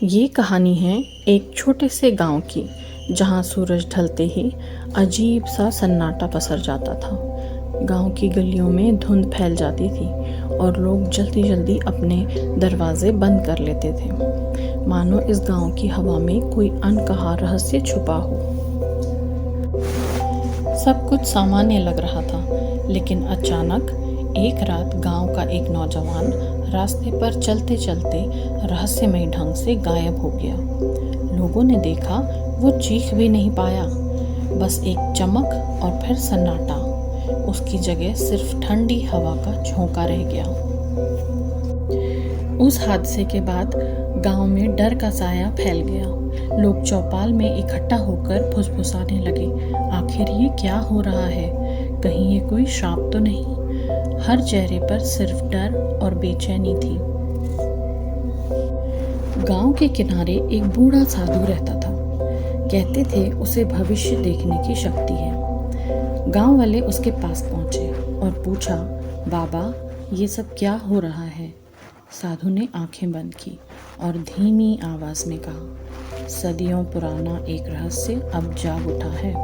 ये कहानी है एक छोटे से गांव की, जहां सूरज ढलते ही अजीब सा सन्नाटा पसर जाता था। गांव की गलियों में धुंध फैल जाती थी और लोग जल्दी जल्दी अपने दरवाजे बंद कर लेते थे, मानो इस गांव की हवा में कोई अनकहा रहस्य छुपा हो। सब कुछ सामान्य लग रहा था, लेकिन अचानक एक रात गांव का एक नौजवान रास्ते पर चलते चलते रहस्यमय ढंग से गायब हो गया। लोगों ने देखा, वो चीख भी नहीं पाया, बस एक चमक और फिर सन्नाटा। उसकी जगह सिर्फ ठंडी हवा का झोंका रह गया। उस हादसे के बाद गांव में डर का साया फैल गया। लोग चौपाल में इकट्ठा होकर फुसफुसाने लगे, आखिर ये क्या हो रहा है? कहीं ये कोई श्राप तो नहीं? हर चेहरे पर सिर्फ डर और बेचैनी थी। गांव के किनारे एक बूढ़ा साधु रहता था। कहते थे उसे भविष्य देखने की शक्ति है। गांव वाले उसके पास पहुंचे और पूछा, बाबा, ये सब क्या हो रहा है? साधु ने आंखें बंद की और धीमी आवाज में कहा, सदियों पुराना एक रहस्य अब जाग उठा है।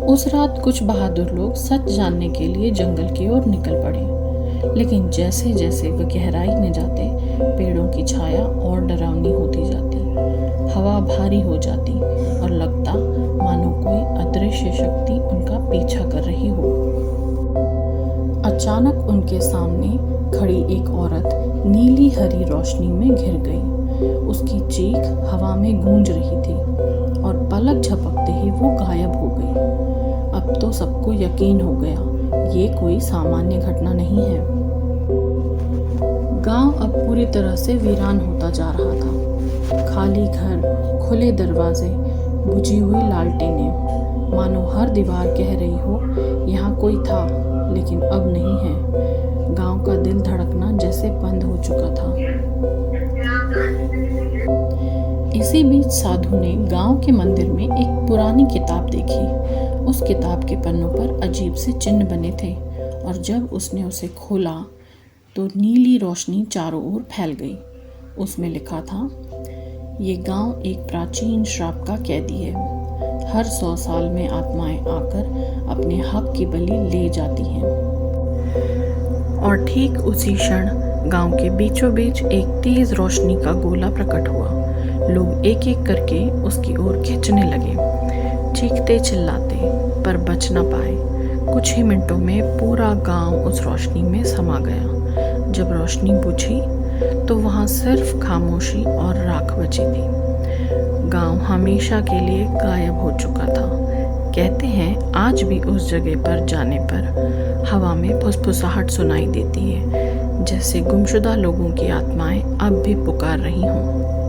उस रात कुछ बहादुर लोग सच जानने के लिए जंगल की ओर निकल पड़े, लेकिन जैसे जैसे वे गहराई में जाते, पेड़ों की छाया और डरावनी होती जाती, हवा भारी हो जाती और लगता मानो कोई अदृश्य शक्ति उनका पीछा कर रही हो। अचानक उनके सामने खड़ी एक औरत नीली हरी रोशनी में घिर गई। उसकी चीख हवा में गूंज रही थी और पलक झपकते ही वो गायब हो गई। अब तो सबको यकीन हो गया, ये कोई सामान्य घटना नहीं है। गांव अब पूरी तरह से वीरान होता जा रहा था। खाली घर, खुले दरवाजे, बुझी हुई लालटेनें, मानो हर दीवार कह रही हो, यहाँ कोई था लेकिन अब नहीं है। गांव का दिल धड़कना जैसे बंद हो चुका था। इसी बीच साधु ने गांव के मंदिर में एक पुरानी किताब देखी। उस किताब के पन्नों पर अजीब से चिन्ह बने थे और जब उसने उसे खोला तो नीली रोशनी चारों ओर फैल गई। उसमें लिखा था, ये गांव एक प्राचीन श्राप का कैदी है। हर 100 साल में आत्माएं आकर अपने हक की बलि ले जाती हैं। और ठीक उसी क्षण गांव के बीचों बीच एक तेज रोशनी का गोला प्रकट हुआ। लोग एक एक करके उसकी ओर खींचने लगे, चीखते चिल्लाते, पर बच न पाए। कुछ ही मिनटों में पूरा गांव उस रोशनी में समा गया। जब रोशनी बुझी तो वहां सिर्फ खामोशी और राख बची थी। गांव हमेशा के लिए गायब हो चुका था। कहते हैं आज भी उस जगह पर जाने पर हवा में फुसफुसाहट सुनाई देती है, जैसे गुमशुदा लोगों की आत्माएं अब भी पुकार रही हों।